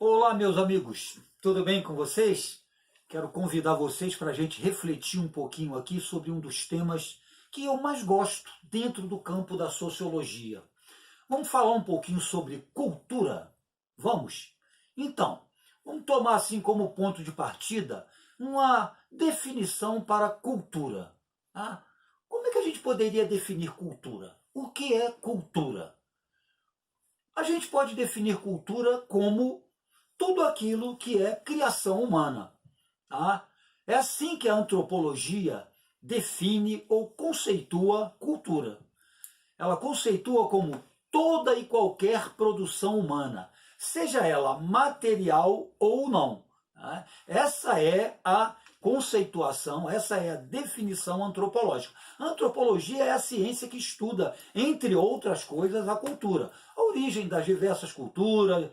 Olá, meus amigos, tudo bem com vocês? Quero convidar vocês para a gente refletir um pouquinho aqui sobre um dos temas que eu mais gosto dentro do campo da sociologia. Vamos falar um pouquinho sobre cultura? Vamos? Então, vamos tomar assim como ponto de partida uma definição para cultura. Tá? Como é que a gente poderia definir cultura? O que é cultura? A gente pode definir cultura como tudo aquilo que é criação humana. Tá? É assim que a antropologia define ou conceitua cultura. Ela conceitua como toda e qualquer produção humana, seja ela material ou não. Tá? Essa é a conceituação, essa é a definição antropológica. A antropologia é a ciência que estuda, entre outras coisas, a cultura, a origem das diversas culturas,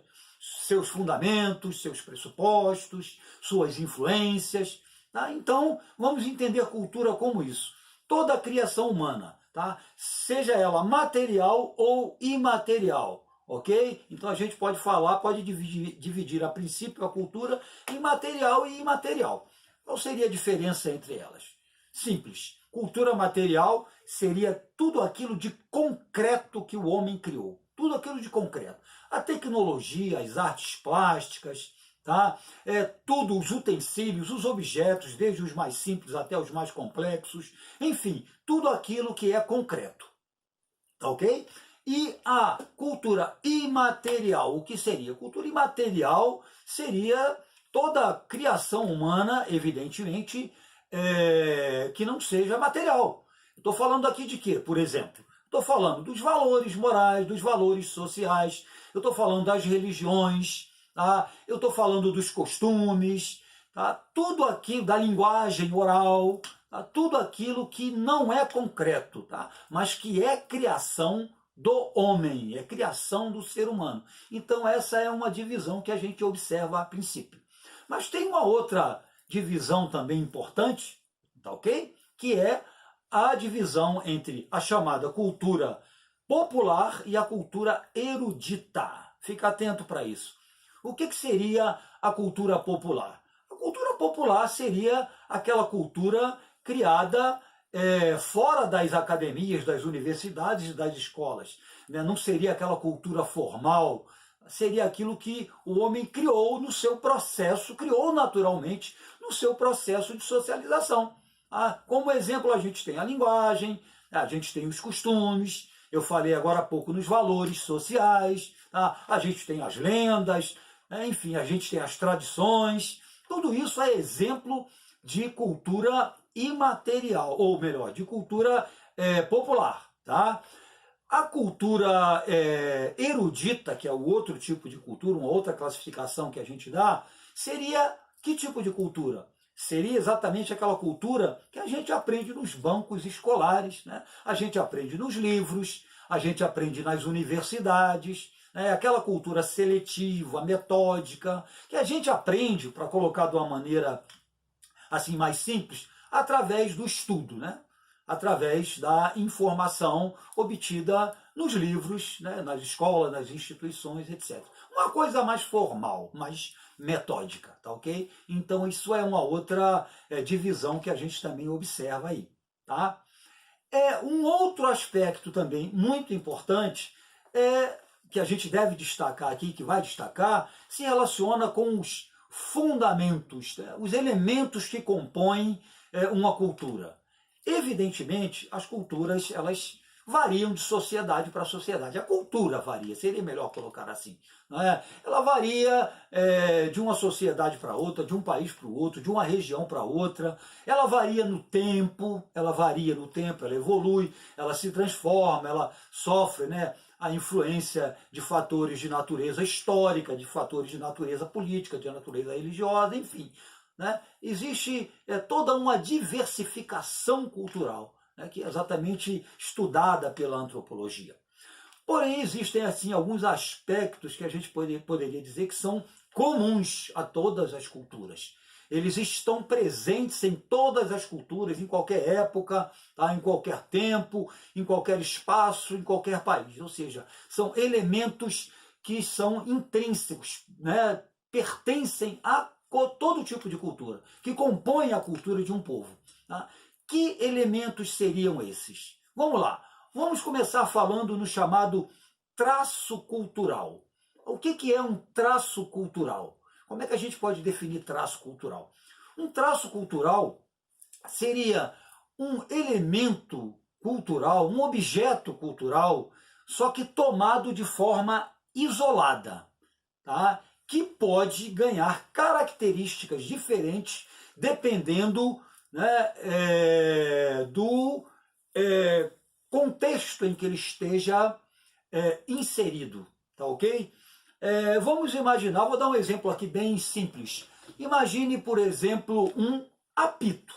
seus fundamentos, seus pressupostos, suas influências. Tá? Então, vamos entender a cultura como isso. Toda a criação humana, tá? Seja ela material ou imaterial, ok? Então a gente pode falar, pode dividir a princípio a cultura em material e imaterial. Qual seria a diferença entre elas? Simples. Cultura material seria tudo aquilo de concreto que o homem criou. Tudo aquilo de concreto. A tecnologia, as artes plásticas, tá? Tudo, os utensílios, os objetos, desde os mais simples até os mais complexos, enfim, tudo aquilo que é concreto, tá ok? E a cultura imaterial, o que seria? Cultura imaterial seria toda a criação humana, evidentemente, que não seja material. Estou falando aqui de quê, por exemplo? Estou falando dos valores morais, dos valores sociais, eu estou falando das religiões, tá? Eu estou falando dos costumes, tá? Tudo aquilo da linguagem oral, tá? Tudo aquilo que não é concreto, tá? Mas que é criação do homem, é criação do ser humano. Então essa é uma divisão que a gente observa a princípio. Mas tem uma outra divisão também importante, tá ok? Que é a divisão entre a chamada cultura popular e a cultura erudita. Fica atento para isso. O que seria a cultura popular? A cultura popular seria aquela cultura criada fora das academias, das universidades e das escolas. Né? Não seria aquela cultura formal, seria aquilo que o homem criou no seu processo, criou naturalmente no seu processo de socialização. Como exemplo, a gente tem a linguagem, a gente tem os costumes, eu falei agora há pouco nos valores sociais, a gente tem as lendas, enfim, a gente tem as tradições. Tudo isso é exemplo de cultura imaterial, ou melhor, de cultura popular. Tá? A cultura erudita, que é o outro tipo de cultura, uma outra classificação que a gente dá, seria que tipo de cultura? Seria exatamente aquela cultura que a gente aprende nos bancos escolares, né? A gente aprende nos livros, a gente aprende nas universidades, né? Aquela cultura seletiva, metódica, que a gente aprende, para colocar de uma maneira assim mais simples, através do estudo, né? Através da informação obtida nos livros, né? Nas escolas, nas instituições, etc. Uma coisa mais formal, mais metódica, tá ok? Então isso é uma outra divisão que a gente também observa aí, tá? Um outro aspecto também muito importante que a gente deve destacar aqui, que vai destacar, se relaciona com os fundamentos, né? Os elementos que compõem uma cultura. Evidentemente, as culturas, elas variam de sociedade para sociedade. A cultura varia, seria melhor colocar assim. Não é? Ela varia de uma sociedade para outra, de um país para o outro, de uma região para outra. Ela varia no tempo, ela evolui, ela se transforma, ela sofre, né, a influência de fatores de natureza histórica, de fatores de natureza política, de natureza religiosa, enfim. Né? Existe toda uma diversificação cultural, né, que é exatamente estudada pela antropologia. Porém, existem assim alguns aspectos que a gente poderia dizer que são comuns a todas as culturas. Eles estão presentes em todas as culturas, em qualquer época, tá? Em qualquer tempo, em qualquer espaço, em qualquer país. Ou seja, são elementos que são intrínsecos, né? pertencem a todo tipo de cultura, que compõem a cultura de um povo. Tá? Que elementos seriam esses? Vamos lá, vamos começar falando no chamado traço cultural. O que é um traço cultural? Como é que a gente pode definir traço cultural? Um traço cultural seria um elemento cultural, um objeto cultural, só que tomado de forma isolada, tá? Que pode ganhar características diferentes dependendo, né, do contexto em que ele esteja inserido, tá ok? Vamos imaginar, vou dar um exemplo aqui bem simples. Imagine, por exemplo, um apito.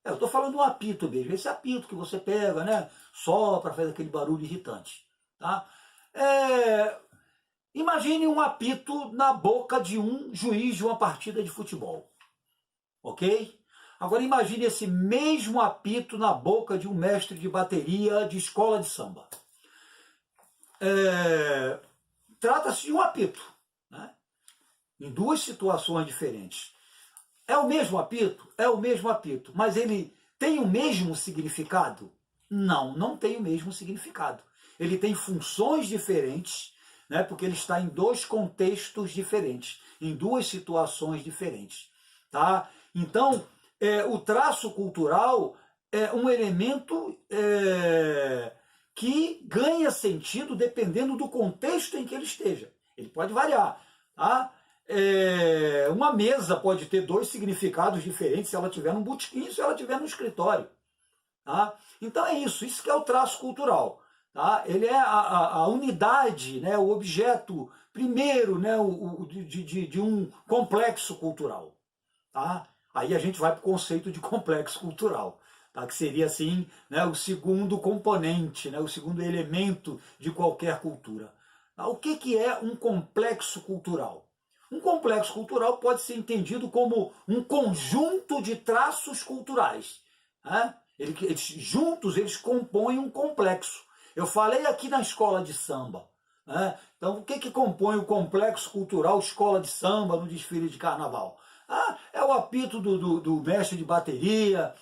Eu estou falando um apito mesmo, esse apito que você pega, né? Sopra, faz aquele barulho irritante. Tá? Imagine um apito na boca de um juiz de uma partida de futebol. Ok? Agora imagine esse mesmo apito na boca de um mestre de bateria de escola de samba. Trata-se de um apito, né? Em duas situações diferentes. É o mesmo apito? É o mesmo apito, mas ele tem o mesmo significado? Não, não tem o mesmo significado. Ele tem funções diferentes, né, porque ele está em dois contextos diferentes, em duas situações diferentes. Tá? Então, o traço cultural é um elemento que ganha sentido dependendo do contexto em que ele esteja. Ele pode variar. Tá? Uma mesa pode ter dois significados diferentes se ela estiver num botequim e se ela estiver no escritório. Tá? Então é isso que é o traço cultural. Tá? Ele é a unidade, né, o objeto primeiro, né, de um complexo cultural. Tá? Aí a gente vai para o conceito de complexo cultural, tá? Que seria assim, né, o segundo componente, né, o segundo elemento de qualquer cultura. Tá? O que é um complexo cultural? Um complexo cultural pode ser entendido como um conjunto de traços culturais. Né? Juntos eles compõem um complexo. Eu falei aqui na escola de samba. Né? Então, o que compõe o complexo cultural escola de samba no desfile de carnaval? É o apito do mestre de bateria,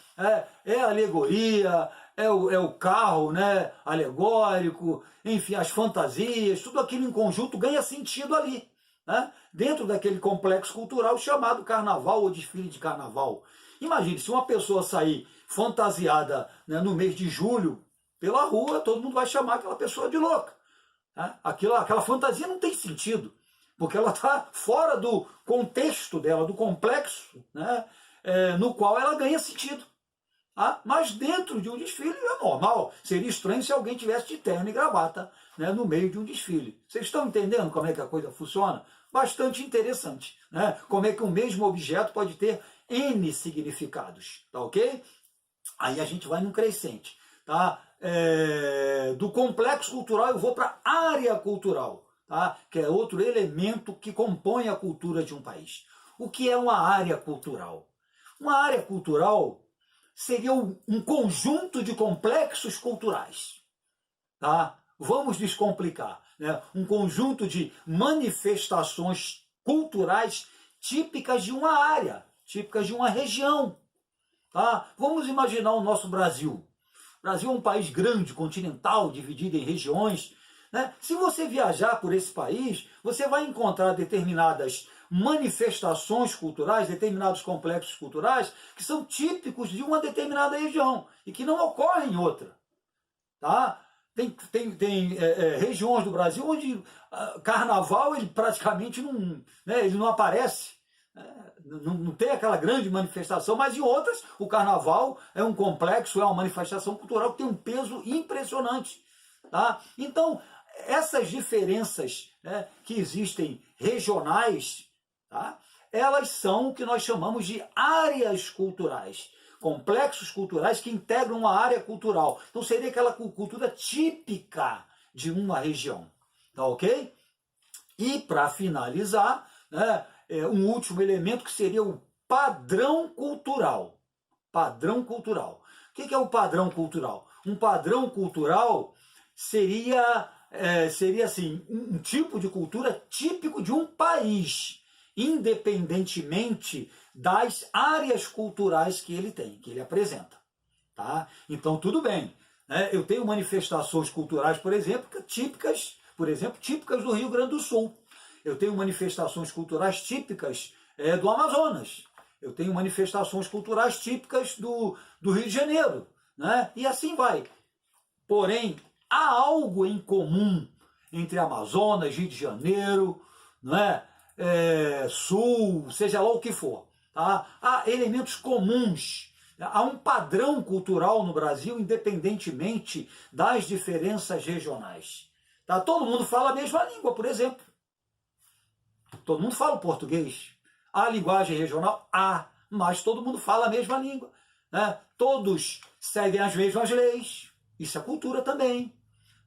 é a alegoria, é o carro, né, alegórico, enfim, as fantasias, tudo aquilo em conjunto ganha sentido ali. Né? Dentro daquele complexo cultural chamado carnaval ou desfile de carnaval. Imagine, se uma pessoa sair fantasiada, né, no mês de julho, pela rua, todo mundo vai chamar aquela pessoa de louca. Né? Aquela fantasia não tem sentido, porque ela está fora do contexto dela, do complexo, né, no qual ela ganha sentido. Tá? Mas dentro de um desfile é normal. Seria estranho se alguém tivesse de terno e gravata, né, no meio de um desfile. Vocês estão entendendo como é que a coisa funciona? Bastante interessante. Né? Como é que o mesmo objeto pode ter N significados. Tá ok? Aí a gente vai num crescente. Tá? Do complexo cultural eu vou para a área cultural. Tá? Que é outro elemento que compõe a cultura de um país. O que é uma área cultural? Uma área cultural seria um conjunto de complexos culturais. Tá? Vamos descomplicar. Né? Um conjunto de manifestações culturais típicas de uma área, típicas de uma região. Tá? Vamos imaginar o nosso Brasil. O Brasil é um país grande, continental, dividido em regiões. Né? Se você viajar por esse país, você vai encontrar determinadas manifestações culturais, determinados complexos culturais que são típicos de uma determinada região e que não ocorrem em outra. Tá? Tem regiões do Brasil onde carnaval ele praticamente não, né, ele não aparece. Não tem aquela grande manifestação, mas em outras o carnaval é um complexo, é uma manifestação cultural que tem um peso impressionante. Tá? Então, essas diferenças, né, que existem regionais, tá, elas são o que nós chamamos de áreas culturais, complexos culturais que integram uma área cultural. Então seria aquela cultura típica de uma região. Tá ok? E para finalizar, né, um último elemento que seria o padrão cultural. Padrão cultural. O que é o padrão cultural? Um padrão cultural seria assim, um tipo de cultura típico de um país, independentemente das áreas culturais que ele tem, que ele apresenta. Tá? Então, tudo bem. Né? Eu tenho manifestações culturais, por exemplo, típicas do Rio Grande do Sul. Eu tenho manifestações culturais típicas do Amazonas. Eu tenho manifestações culturais típicas do Rio de Janeiro. Né? E assim vai. Porém, há algo em comum entre Amazonas, Rio de Janeiro, não é? Sul, seja lá o que for. Tá? Há elementos comuns. Há um padrão cultural no Brasil, independentemente das diferenças regionais. Tá? Todo mundo fala a mesma língua, por exemplo. Todo mundo fala o português. Há linguagem regional? Há, mas todo mundo fala a mesma língua. Né? Todos seguem as mesmas leis. Isso é cultura também.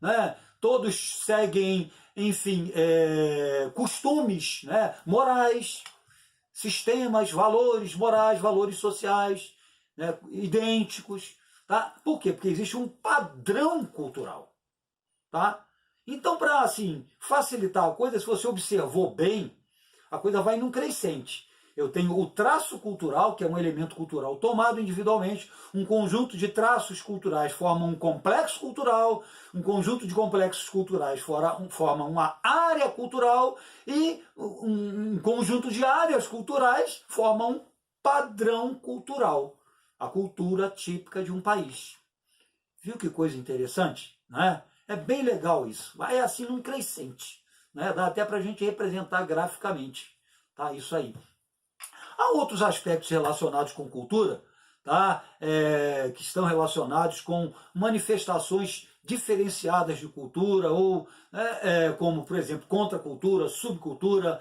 Né? Todos seguem, enfim, costumes, né? Morais, sistemas, valores morais, valores sociais, né? Idênticos. Tá? Por quê? Porque existe um padrão cultural. Tá? Então, para assim, facilitar a coisa, se você observou bem, a coisa vai num crescente. Eu tenho o traço cultural, que é um elemento cultural tomado individualmente, um conjunto de traços culturais forma um complexo cultural, um conjunto de complexos culturais forma uma área cultural e um conjunto de áreas culturais forma um padrão cultural, a cultura típica de um país. Viu que coisa interessante? Né? É bem legal isso, vai assim num crescente. Né? Dá até para a gente representar graficamente. Tá? Isso aí. Há outros aspectos relacionados com cultura, tá? Que estão relacionados com manifestações diferenciadas de cultura, ou como, por exemplo, contracultura, subcultura,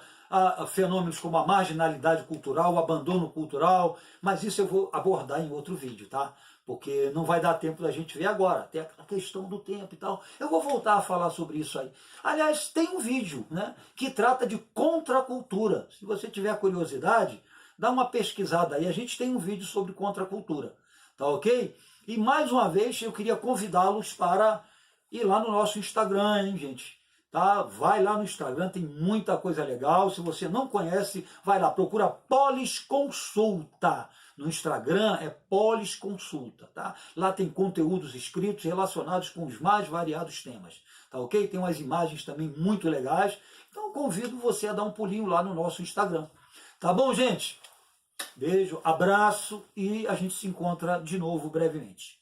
fenômenos como a marginalidade cultural, o abandono cultural, mas isso eu vou abordar em outro vídeo, tá? Porque não vai dar tempo da gente ver agora, tem a questão do tempo e tal. Eu vou voltar a falar sobre isso aí. Aliás, tem um vídeo, né, que trata de contracultura. Se você tiver curiosidade, dá uma pesquisada aí, a gente tem um vídeo sobre contracultura, tá ok? E mais uma vez eu queria convidá-los para ir lá no nosso Instagram, hein, gente? Tá? Vai lá no Instagram, tem muita coisa legal. Se você não conhece, vai lá, procura Polis Consulta. No Instagram é Polis Consulta, tá? Lá tem conteúdos escritos relacionados com os mais variados temas, tá ok? Tem umas imagens também muito legais. Então eu convido você a dar um pulinho lá no nosso Instagram. Tá bom, gente? Beijo, abraço e a gente se encontra de novo brevemente.